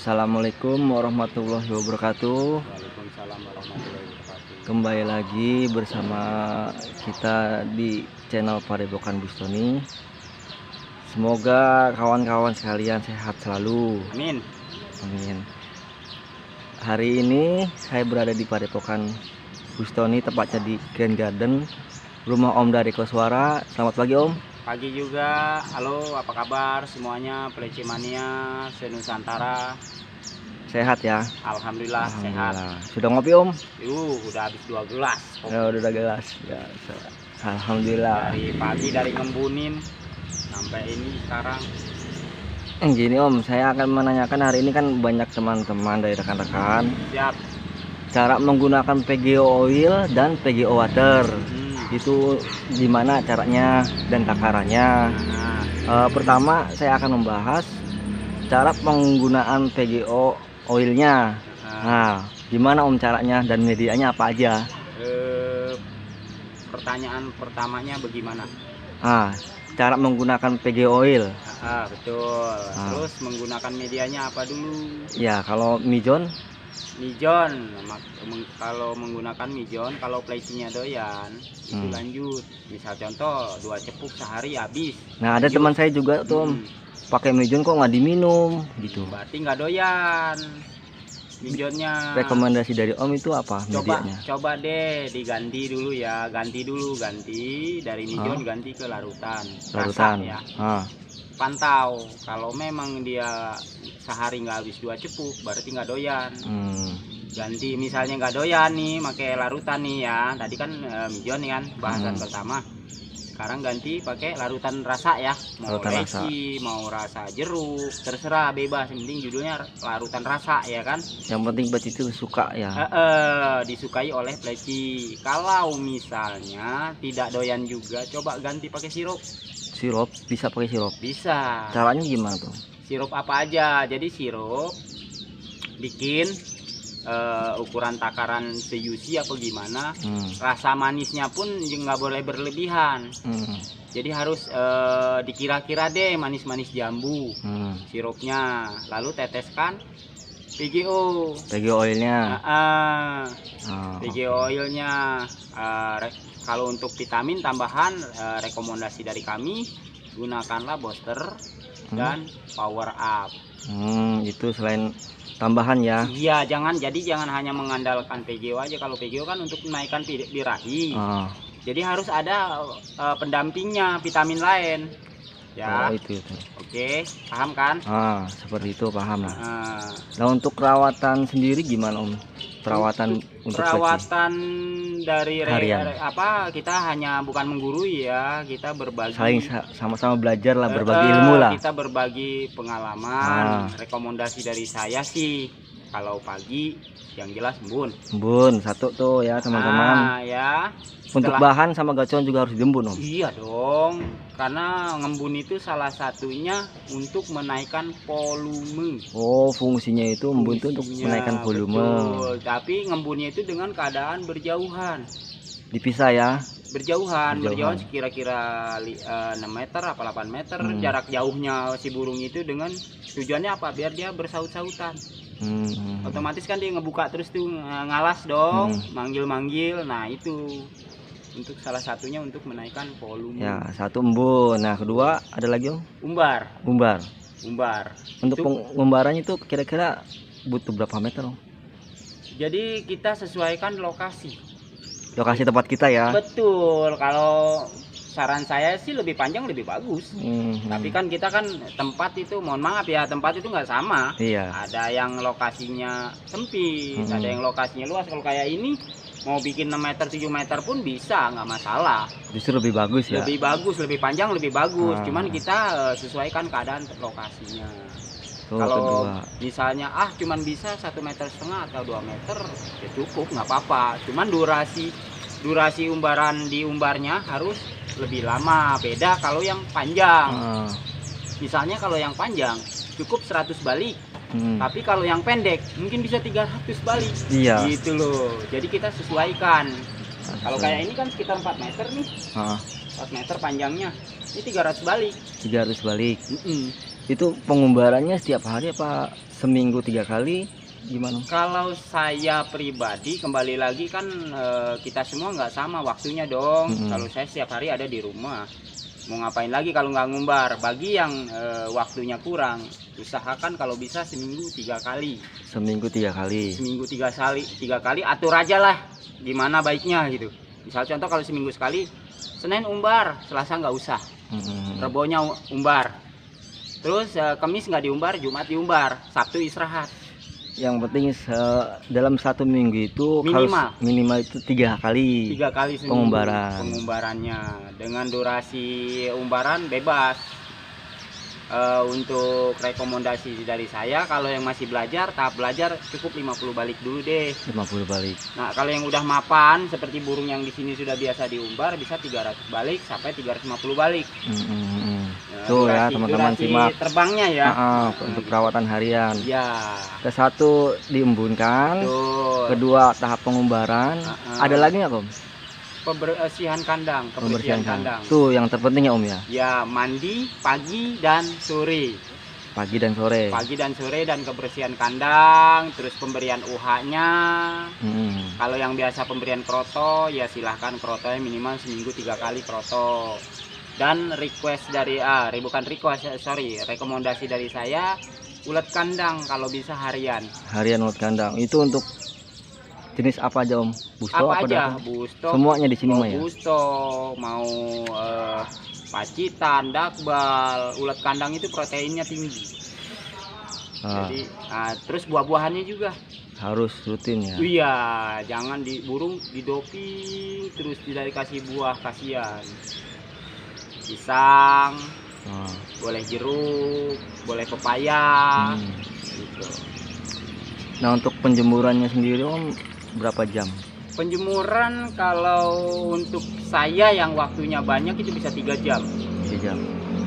Assalamualaikum warahmatullahi wabarakatuh. Waalaikumsalam warahmatullahi wabarakatuh. Kembali lagi bersama kita di channel Padepokan Bustoni. Semoga kawan-kawan sekalian sehat selalu. Amin. Amin. Hari ini saya berada di Padepokan Bustoni, tepatnya di Grand Garden, rumah Om dari Koswara. Selamat pagi Om. Pagi juga. Halo, apa kabar semuanya? Peleci Mania senusantara. Sehat ya? Alhamdulillah sehat. Sudah ngopi Om? Udah habis 2 gelas. Ya, udah gelas. Ya, alhamdulillah. Dari pagi dari ngembunin sampai ini sekarang. Gini Om, saya akan menanyakan hari ini kan banyak teman-teman dari rekan-rekan Siap. cara menggunakan PGO oil dan PGO water. Itu gimana caranya dan takarannya. Pertama saya akan membahas cara penggunaan PGO oilnya. Nah, gimana Om caranya dan medianya apa aja? Pertanyaan pertamanya bagaimana? Cara menggunakan PGO oil. Betul. Terus menggunakan medianya apa dulu? Ya, kalau mijon, kalau menggunakan mijon, kalau plecinya doyan itu lanjut. Misal contoh 2 cepuk sehari habis. Nah, ada teman saya juga tuh pakai mijon kok nggak diminum gitu. Berarti nggak doyan mijonnya. Rekomendasi dari Om itu apa medianya? Coba deh diganti dulu ya, ganti dari mijon ganti ke larutan. Larutan ya. Pantau, kalau memang dia sehari nggak habis 2 cepuk berarti nggak doyan. Ganti, misalnya nggak doyan nih pakai larutan nih ya, tadi kan mijon nih kan bahasan pertama. Sekarang ganti pakai larutan rasa ya, mau leci, mau rasa jeruk, terserah, bebas, yang penting judulnya larutan rasa ya kan. Yang penting pleci itu suka ya. Disukai oleh pleci. Kalau misalnya tidak doyan juga, coba ganti pakai sirup. Sirup, bisa pakai sirup? Bisa. Caranya gimana tuh? Sirup apa aja? Jadi sirup bikin ukuran takaran seusi apa gimana. Rasa manisnya pun nggak boleh berlebihan. Jadi harus dikira-kira deh, manis-manis jambu sirupnya. Lalu teteskan PGO oilnya. PGO oilnya. Kalau untuk vitamin tambahan, rekomendasi dari kami gunakanlah booster dan power up. Itu selain tambahan ya. Iya, jangan hanya mengandalkan PGO aja. Kalau PGO kan untuk menaikkan birahi. Jadi harus ada pendampingnya, vitamin lain. Ya. Itu. Oke, paham kan? Seperti itu, paham lah. Nah, untuk perawatan sendiri gimana Om? Perawatan dari harian. Kita hanya bukan menggurui ya, kita berbagi. Saling sama-sama belajar lah, berbagi ilmu lah. Kita berbagi pengalaman. Rekomendasi dari saya sih, kalau pagi yang jelas embun satu tuh ya teman-teman. Ya. Untuk bahan sama gacon juga harus diembun Om. Iya dong, karena ngembun itu salah satunya untuk menaikkan volume. Fungsinya itu embun itu untuk menaikkan volume. Betul. Tapi ngembunnya itu dengan keadaan berjauhan. Dipisah ya. Berjauhan kira-kira 6 meter apa 8 meter jarak jauhnya si burung itu, dengan tujuannya apa? Biar dia bersaut-sautan. Otomatis kan dia ngebuka terus tuh, ngalas dong, manggil-manggil. Nah, itu untuk salah satunya untuk menaikkan volume. Ya, satu embun. Nah, kedua ada lagi Om? Umbar. Untuk pengumbarannya itu kira-kira butuh berapa meter Om? Jadi kita sesuaikan lokasi tempat kita ya. Betul. Kalau saran saya sih lebih panjang lebih bagus. Tapi kan kita kan tempat itu, mohon maaf ya, tempat itu nggak sama. Iya. Ada yang lokasinya sempit, ada yang lokasinya luas. Kalau kayak ini mau bikin 6 meter 7 meter pun bisa, nggak masalah. Justru lebih bagus ya. Lebih bagus, lebih panjang lebih bagus. Cuman kita sesuaikan keadaan lokasinya. Kalau misalnya cuman bisa 1,5 meter atau 2 meter ya cukup, nggak apa-apa. Cuman durasi umbaran di umbarnya harus lebih lama. Beda kalau yang panjang. Misalnya kalau yang panjang cukup 100 balik. Tapi kalau yang pendek mungkin bisa 300 balik. Iya. Gitu loh. Jadi kita sesuaikan. Kalau kayak ini kan sekitar 4 meter nih. 4 meter panjangnya. Ini 300 balik. 300 balik. Itu pengumbarannya setiap hari apa seminggu 3 kali? Gimana? Kalau saya pribadi kembali lagi kan kita semua nggak sama waktunya dong. Kalau saya setiap hari ada di rumah, mau ngapain lagi kalau nggak ngumbar. Bagi yang waktunya kurang, usahakan kalau bisa seminggu 3 kali. Seminggu 3 kali. Seminggu 3 kali atur aja lah gimana baiknya gitu. Misal contoh kalau seminggu sekali, Senin umbar, Selasa nggak usah, Rebonya umbar, terus Kamis nggak diumbar, Jumat diumbar, Sabtu istirahat. Yang penting dalam 1 minggu itu minimal itu 3 kali. 3 kali pengumbarannya dengan durasi umbaran bebas. Untuk rekomendasi dari saya, kalau yang masih belajar, tahap belajar cukup 50 balik dulu deh. 50 balik. Nah, kalau yang udah mapan seperti burung yang di sini sudah biasa diumbar, bisa 300 balik sampai 350 balik. Nah, tuh ya teman-teman, simak terbangnya ya. Untuk perawatan harian. Ya. Ke-1 diembunkan, Betul. kedua tahap pengumbaran. Ada lagi nggak Om? Kebersihan kandang, kebersihan kandang. Tuh yang terpenting ya Om ya. Ya, mandi pagi dan sore. Pagi dan sore. Pagi dan sore, dan kebersihan kandang, terus pemberian UH-nya. Kalau yang biasa pemberian kroto, ya silahkan krotonya minimal seminggu 3 kali kroto. Dan request dari rekomendasi dari saya, ulet kandang kalau bisa harian. Harian ulet kandang. Itu untuk jenis apa aja Om? Busto apa aja? Busto. Semuanya di sini mah ya. Busto, mau pacitan, dakbal, ulet kandang itu proteinnya tinggi. Jadi, terus buah-buahannya juga harus rutin ya. Iya, jangan burung didoping terus tidak dikasih buah, kasihan. Pisang, boleh jeruk, boleh pepaya. Gitu. Nah, untuk penjemurannya sendiri Om, berapa jam? Penjemuran kalau untuk saya yang waktunya banyak itu bisa 3 jam. 3 jam.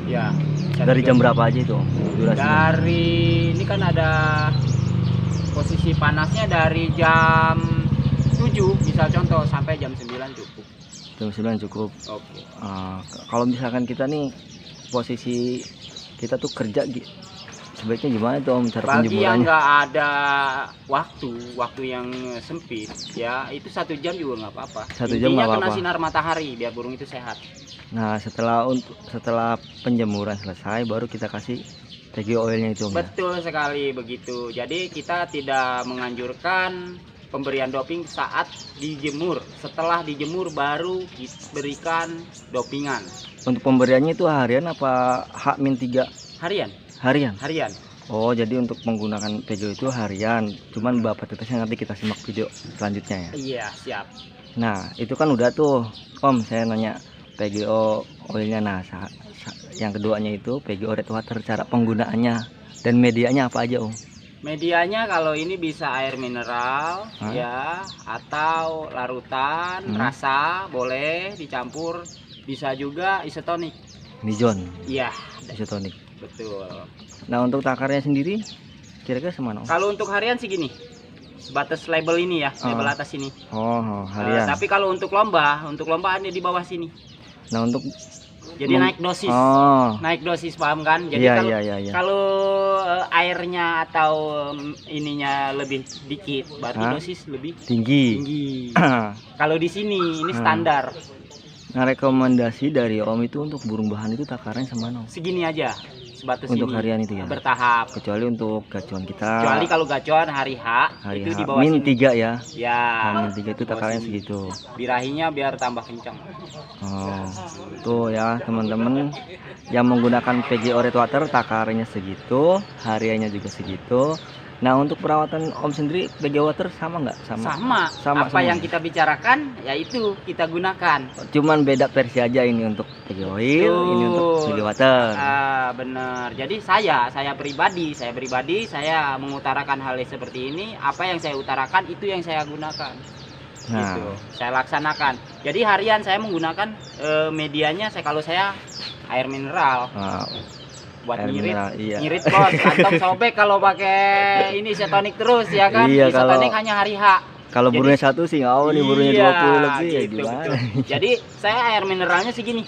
Ya. Dari jam berapa aja itu? Durasinya? Dari ini kan ada posisi panasnya dari jam 7 misal contoh sampai jam 9 cukup. Jam 9 cukup. Oke. Kalau misalkan kita nih posisi kita tuh kerja sebaiknya gimana tuh Om cara penjemurannya? Bagi yang nggak ada waktu yang sempit ya, itu 1 jam juga nggak apa-apa. 1 jam nggak apa-apa. Kena sinar matahari biar burung itu sehat. Nah, setelah penjemuran selesai baru kita kasih PGO oilnya itu Om. Betul sekali begitu. Jadi kita tidak menganjurkan pemberian doping saat dijemur. Setelah dijemur baru diberikan dopingan. Untuk pemberiannya itu harian apa H-3? Harian. Harian. Oh, jadi untuk menggunakan PGO itu harian. Cuman Bapak tetesnya nanti kita simak video selanjutnya ya. Iya, siap. Nah, itu kan udah tuh Om, saya nanya PGO oilnya. Nah, yang keduanya itu PGO Red Water, cara penggunaannya dan medianya apa aja Om? Medianya kalau ini bisa air mineral ya, atau larutan rasa boleh dicampur, bisa juga isotonik. Mijon. Iya, isotonik. Betul. Nah, untuk takarnya sendiri kira-kira semana? Kalau untuk harian sih gini, sebatas label ini ya, label atas ini. Harian. Tapi kalau untuk lomba hanya di bawah sini. Nah, untuk jadi naik dosis. Naik dosis, paham kan? Jadi kalau airnya atau ininya lebih dikit, berarti dosis lebih tinggi. Kalau di sini ini standar. Nah, rekomendasi dari Om itu untuk burung bahan itu takarannya semana? Segini aja, sebatas untuk ini, harian itu ya? Bertahap. Kecuali untuk gacuan kita. Kecuali kalau gacuan hari H itu di bawah min 3 ya? Ya. Min 3 itu takarannya segitu. Birahinya biar tambah kencang. Tuh ya teman-teman, yang menggunakan PGO Red Water takarannya segitu, hariannya juga segitu. Nah, untuk perawatan Om sendiri PGO Water sama nggak? Sama. Apa yang kita bicarakan ya itu kita gunakan. Cuman beda versi aja, ini untuk PGO Oil, ini untuk PGO Water. Bener. Jadi saya pribadi saya mengutarakan hal seperti ini. Apa yang saya utarakan itu yang saya gunakan. Gitu. Saya laksanakan. Jadi harian saya menggunakan medianya kalau saya air mineral. Buat ngirit bos, kantong sobek kalau pakai ini isotonik terus ya kan. Isotonik hanya hari H. Kalau burungnya satu sih nggak mau nih, burungnya 20 lebih ya gimana. Jadi saya air mineralnya segini,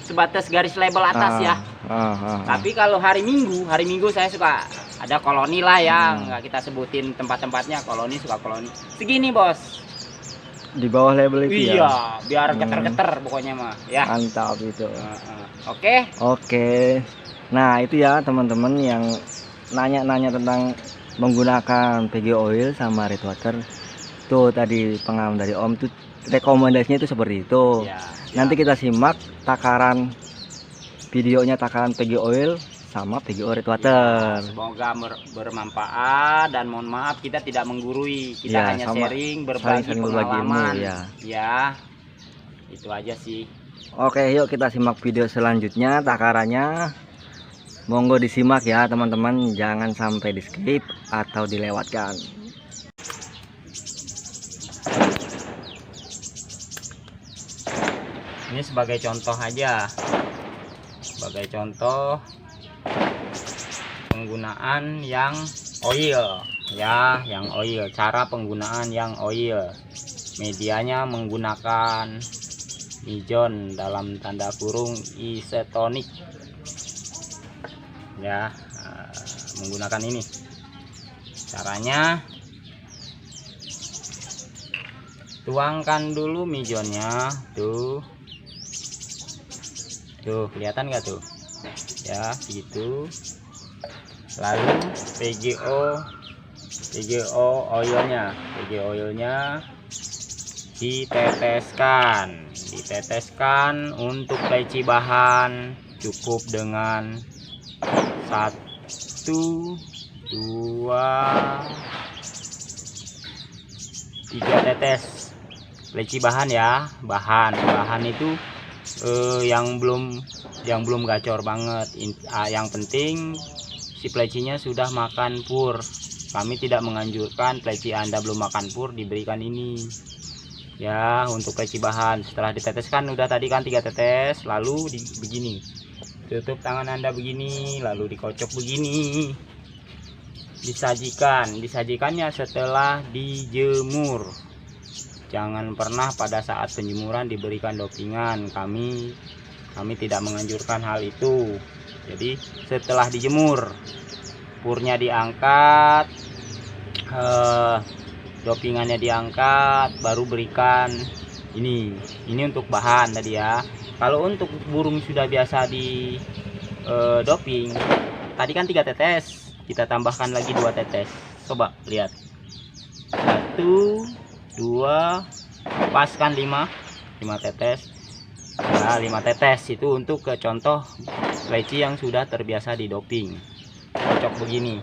sebatas garis label atas ya. Tapi kalau hari Minggu saya suka ada koloni lah ya, nggak kita sebutin tempat-tempatnya, koloni, suka koloni. Segini bos. Di bawah label itu ya. Iya, biar geter-geter pokoknya mah ya. Mantap itu. Oke. Nah, itu ya teman-teman yang nanya-nanya tentang menggunakan PG oil sama red water. Tuh tadi pengalaman dari Om tuh rekomendasinya itu seperti itu. Ya, nanti kita simak takaran videonya, takaran PG oil sama PG red water. Semoga bermanfaat dan mohon maaf kita tidak menggurui, kita hanya sharing, berbagi pengalaman. Ya, itu aja sih. Oke, yuk kita simak video selanjutnya takarannya. Monggo disimak ya teman-teman, jangan sampai di skip atau dilewatkan. Ini sebagai contoh aja, sebagai contoh penggunaan yang oil ya, yang oil, cara penggunaan yang oil. Medianya menggunakan mijon dalam tanda kurung isotonic ya, menggunakan ini. Caranya tuangkan dulu mijonnya, tuh kelihatan nggak tuh ya, segitu. Lalu PGO oilnya diteteskan untuk leci bahan, cukup dengan 1, 2, 3 tetes leci bahan ya. Bahan itu yang belum gacor banget. Yang penting si plecinya sudah makan pur. Kami tidak menganjurkan pleci Anda belum makan pur diberikan ini ya. Untuk pleci bahan setelah diteteskan udah tadi kan 3 tetes, lalu begini, tutup tangan Anda begini, lalu dikocok begini. Disajikannya setelah dijemur. Jangan pernah pada saat penjemuran diberikan dopingan. Kami tidak menganjurkan hal itu. Jadi setelah dijemur, purnya diangkat, dopingannya diangkat, baru berikan ini untuk bahan tadi ya. Kalau untuk burung sudah biasa di doping, tadi kan 3 tetes, kita tambahkan lagi 2 tetes. Coba lihat, 1, 2, pas kan 5 tetes. Nah, 5 tetes itu untuk ke contoh leci yang sudah terbiasa di doping. Cocok begini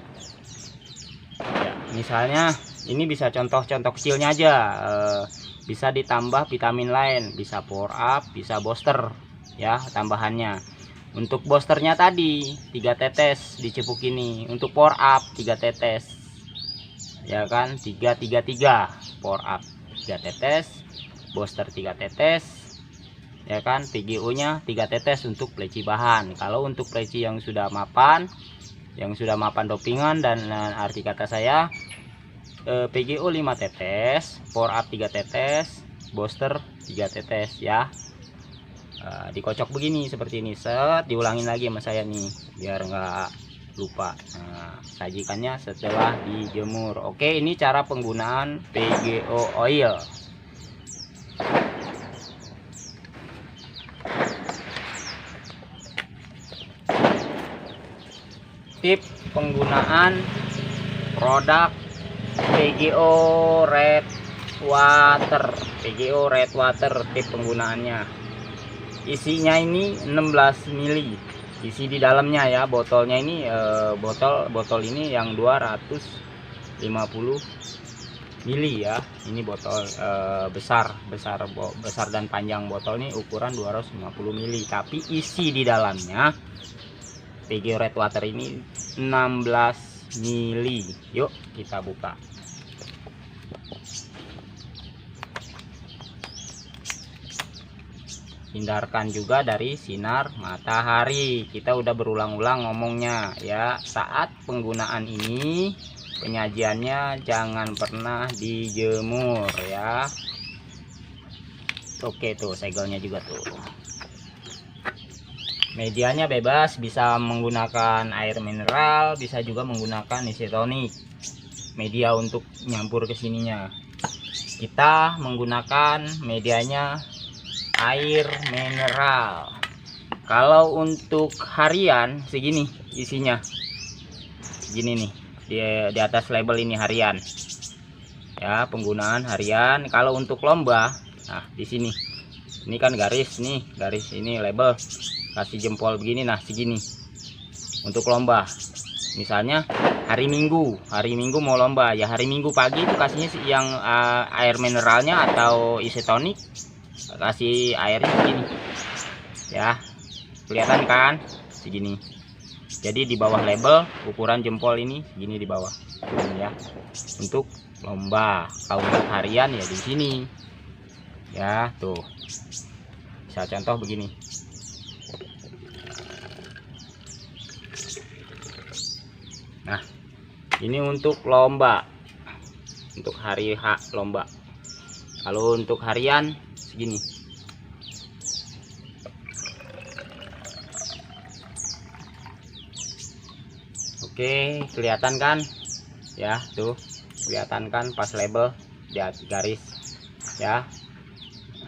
ya. Misalnya ini bisa contoh-contoh kecilnya aja, bisa ditambah vitamin lain, bisa power up, bisa booster ya tambahannya. Untuk boosternya tadi 3 tetes dicepuk ini. Untuk power up 3 tetes ya kan, 3 power up 3 tetes, booster 3 tetes ya kan, PGO nya 3 tetes untuk pleci bahan. Kalau untuk pleci yang sudah mapan dopingan, dan arti kata saya PGO 5 tetes, power up 3 tetes, booster 3 tetes ya. Dikocok begini seperti ini, set, diulangin lagi sama saya nih biar nggak lupa. Sajikannya setelah dijemur. Oke, ini cara penggunaan PGO oil. Tip penggunaan produk PGO red water, tip penggunaannya. Isinya ini 16 mili isi di dalamnya ya. Botolnya ini botol ini yang 250 mili ya. Ini botol besar dan panjang botol ini ukuran 250 mili, tapi isi di dalamnya PGO red water ini 16 mili. Yuk kita buka. Hindarkan juga dari sinar matahari. Kita udah berulang-ulang ngomongnya ya. Saat penggunaan ini, penyajiannya jangan pernah dijemur ya. Oke, tuh segelnya juga tuh. Medianya bebas, bisa menggunakan air mineral, bisa juga menggunakan isotonic media untuk nyampur ke sininya. Kita menggunakan medianya air mineral. Kalau untuk harian segini isinya, gini nih, di atas label ini harian ya, penggunaan harian. Kalau untuk lomba, nah di sini ini kan garis nih, garis ini label, kasih jempol begini, nah segini untuk lomba. Misalnya hari Minggu mau lomba ya, hari Minggu pagi itu kasihnya yang air mineralnya atau isotonic, kasih airnya segini ya, kelihatan kan segini. Jadi di bawah label ukuran jempol ini segini di bawah ini ya, untuk lomba. Kalau untuk harian ya di sini ya, tuh bisa contoh begini. Nah ini untuk lomba, untuk hari H lomba. Kalau untuk harian segini. Oke, kelihatan kan ya, tuh kelihatan kan pas label di garis ya.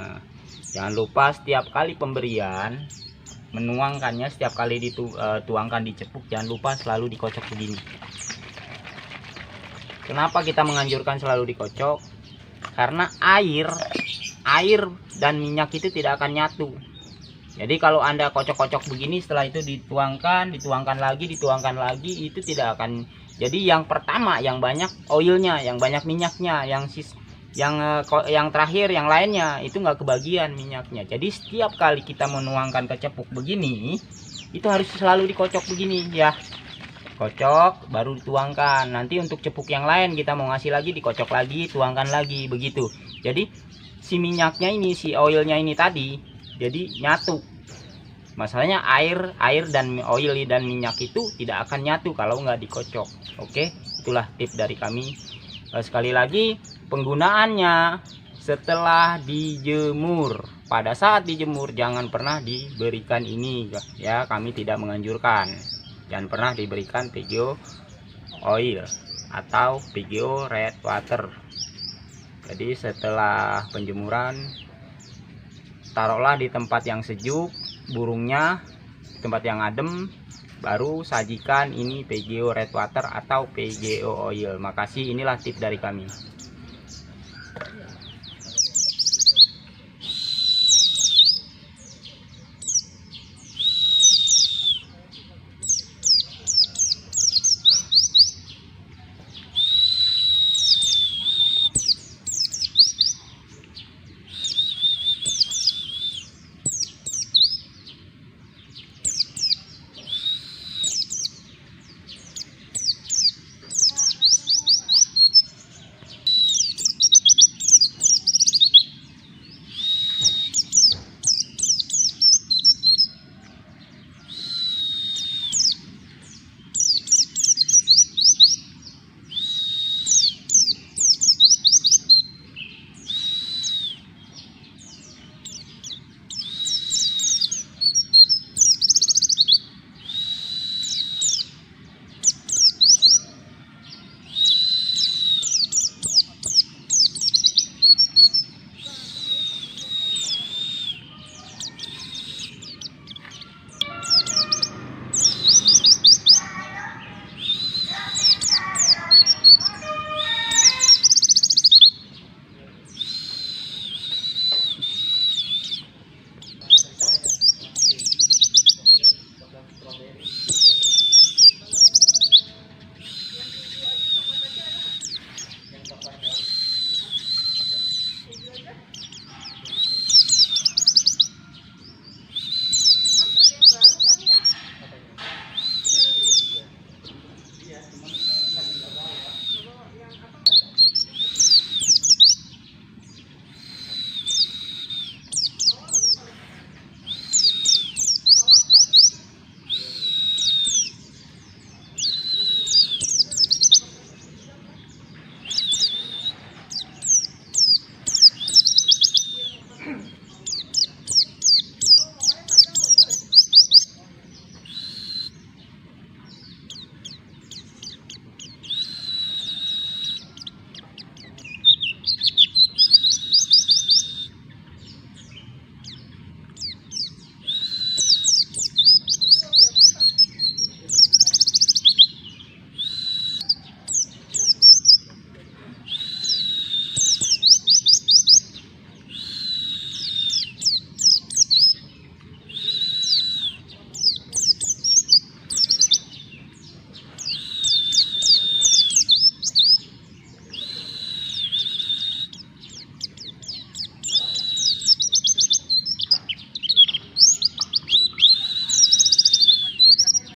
Nah, jangan lupa setiap kali pemberian menuangkannya, setiap kali dituangkan di cepuk, jangan lupa selalu dikocok begini. Kenapa kita menganjurkan selalu dikocok? Karena air dan minyak itu tidak akan nyatu. Jadi kalau Anda kocok-kocok begini, setelah itu dituangkan lagi, itu tidak akan. Jadi yang pertama yang banyak oilnya, yang banyak minyaknya, yang terakhir yang lainnya itu nggak kebagian minyaknya. Jadi setiap kali kita menuangkan ke cepuk begini, itu harus selalu dikocok begini ya. Kocok baru dituangkan. Nanti untuk cepuk yang lain kita mau ngasih lagi, dikocok lagi, tuangkan lagi, begitu. Jadi si minyaknya ini, si oilnya ini tadi, jadi nyatu. Masalahnya air dan oil dan minyak itu tidak akan nyatu kalau nggak dikocok. Oke, itulah tips dari kami. Sekali lagi, penggunaannya setelah dijemur. Pada saat dijemur jangan pernah diberikan ini ya, kami tidak menganjurkan. Jangan pernah diberikan PGO oil atau PGO red water. Jadi setelah penjemuran, taruhlah di tempat yang sejuk burungnya, tempat yang adem, baru sajikan ini PGO red water atau PGO oil. Makasih, inilah tips dari kami.